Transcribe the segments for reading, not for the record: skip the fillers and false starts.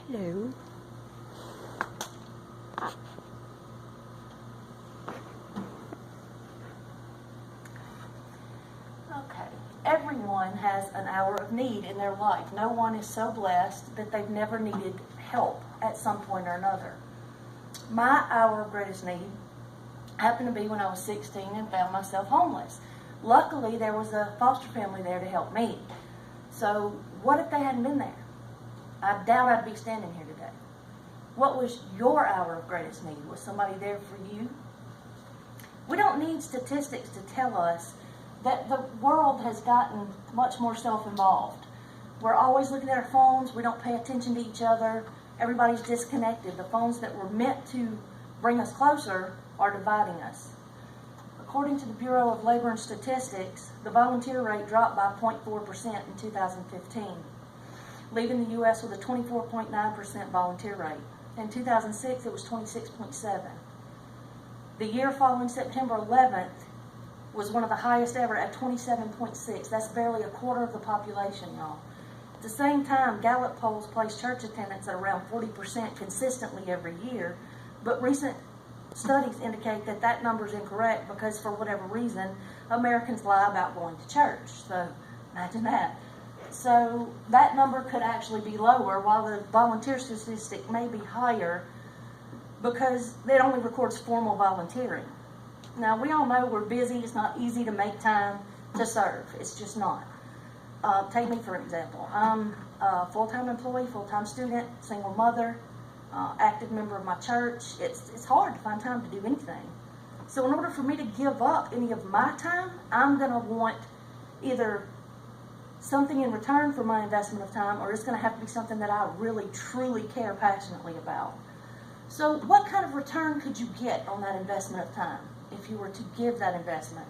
Hello. Okay. Everyone has an hour of need in their life. No one is so blessed that they've never needed help at some point or another. My hour of greatest need happened to be when I was 16 and found myself homeless. Luckily, there was a foster family there to help me. So, what if they hadn't been there? I doubt I'd be standing here today. What was your hour of greatest need? Was somebody there for you? We don't need statistics to tell us that the world has gotten much more self-involved. We're always looking at our phones. We don't pay attention to each other. Everybody's disconnected. The phones that were meant to bring us closer are dividing us. According to the Bureau of Labor and Statistics, the volunteer rate dropped by 0.4% in 2015, leaving the U.S. with a 24.9% volunteer rate. In 2006, it was 26.7%. The year following September 11th was one of the highest ever at 27.6%. That's barely a quarter of the population, y'all. At the same time, Gallup polls place church attendance at around 40% consistently every year, but recent studies indicate that that number is incorrect because, for whatever reason, Americans lie about going to church. So, imagine that. So, that number could actually be lower, while the volunteer statistic may be higher because it only records formal volunteering. Now, we all know we're busy. It's not easy to make time to serve. It's just not. Take me for an example. I'm a full-time employee, full-time student, single mother, active member of my church. It's hard to find time to do anything. So in order for me to give up any of my time, I'm going to want either something in return for my investment of time, or it's going to have to be something that I really, truly care passionately about. So what kind of return could you get on that investment of time if you were to give that investment?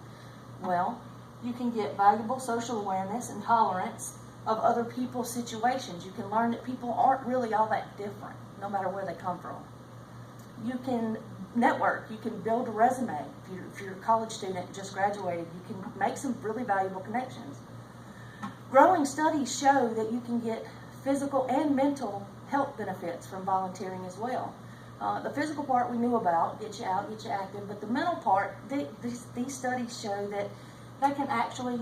Well, you can get valuable social awareness and tolerance of other people's situations. You can learn that people aren't really all that different, no matter where they come from. You can network. You can build a resume. If you're a college student, just graduated, you can make some really valuable connections. Growing studies show that you can get physical and mental health benefits from volunteering as well. The physical part we knew about, get you out, get you active, but the mental part, these studies show that they can actually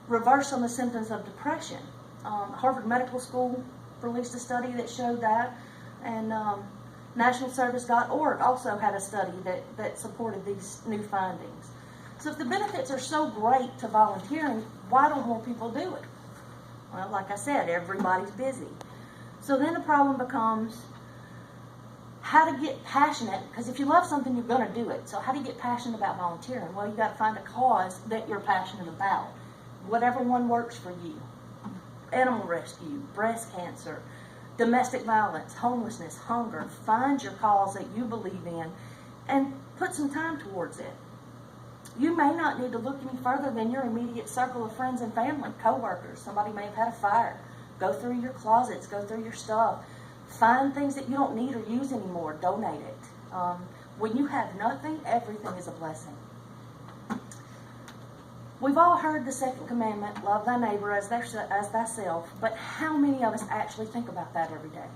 reverse some of the symptoms of depression. Harvard Medical School released a study that showed that, and nationalservice.org also had a study that supported these new findings. So if the benefits are so great to volunteering, why don't more people do it? Well, like I said, everybody's busy. So then the problem becomes how to get passionate, because if you love something, you're going to do it. So how do you get passionate about volunteering? Well, you've got to find a cause that you're passionate about. Whatever one works for you. Animal rescue, breast cancer, domestic violence, homelessness, hunger. Find your cause that you believe in and put some time towards it. You may not need to look any further than your immediate circle of friends and family, co-workers. Somebody may have had a fire. Go through your closets, go through your stuff. Find things that you don't need or use anymore. Donate it. When you have nothing, everything is a blessing. We've all heard the second commandment, love thy neighbor as thyself, but how many of us actually think about that every day?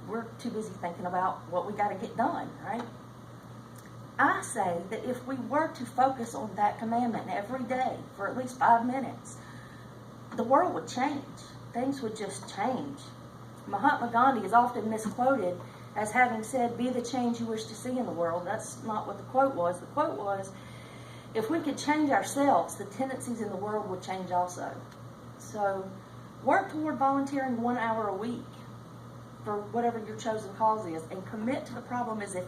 We're too busy thinking about what we got to get done, right? I say that if we were to focus on that commandment every day for at least 5 minutes, the world would change. Things would just change. Mahatma Gandhi is often misquoted as having said, be the change you wish to see in the world. That's not what the quote was. The quote was, if we could change ourselves, the tendencies in the world would change also. So work toward volunteering 1 hour a week for whatever your chosen cause is, and commit to the problem as if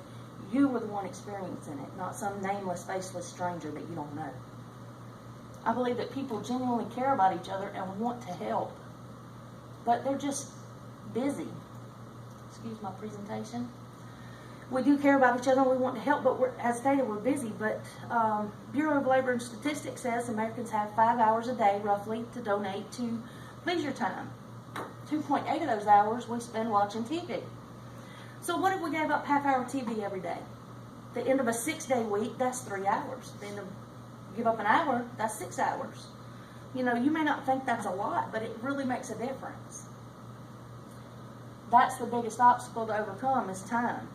you were the one experiencing it, not some nameless, faceless stranger that you don't know. I believe that people genuinely care about each other and want to help, but they're just busy. Excuse my presentation. We do care about each other and we want to help, but as stated, we're busy. But Bureau of Labor and Statistics says Americans have 5 hours a day, roughly, to donate to leisure time. 2.8 of those hours we spend watching TV. So what if we gave up half-hour TV every day? The end of a 6-day week, that's 3 hours. The end of, give up an hour, that's 6 hours. You know, you may not think that's a lot, but it really makes a difference. That's the biggest obstacle to overcome is time.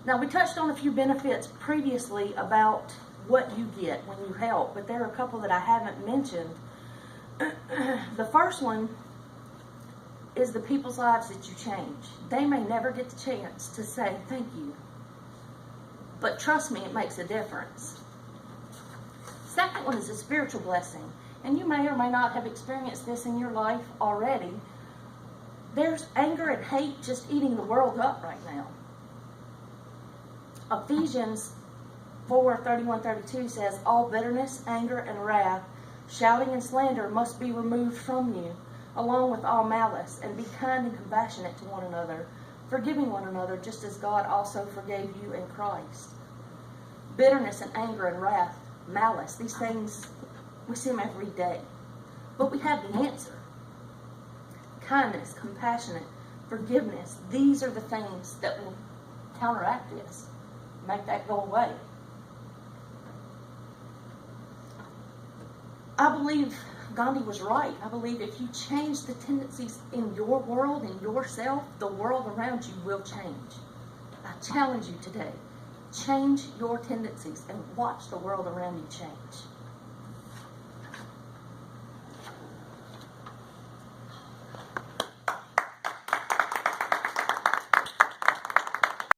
Now, we touched on a few benefits previously about what you get when you help, but there are a couple that I haven't mentioned. The first one is the people's lives that you change. They may never get the chance to say thank you, but trust me, it makes a difference. Second one is a spiritual blessing, and you may or may not have experienced this in your life already. There's anger and hate just eating the world up right now. Ephesians 4:31-32 says, all bitterness, anger, and wrath, shouting and slander must be removed from you, along with all malice, and be kind and compassionate to one another, forgiving one another, just as God also forgave you in Christ. Bitterness and anger and wrath, malice, these things, we see them every day. But we have the answer. Kindness, compassionate, forgiveness, these are the things that will counteract this, make that go away. I believe Gandhi was right. I believe if you change the tendencies in your world, in yourself, the world around you will change. I challenge you today. Change your tendencies and watch the world around you change.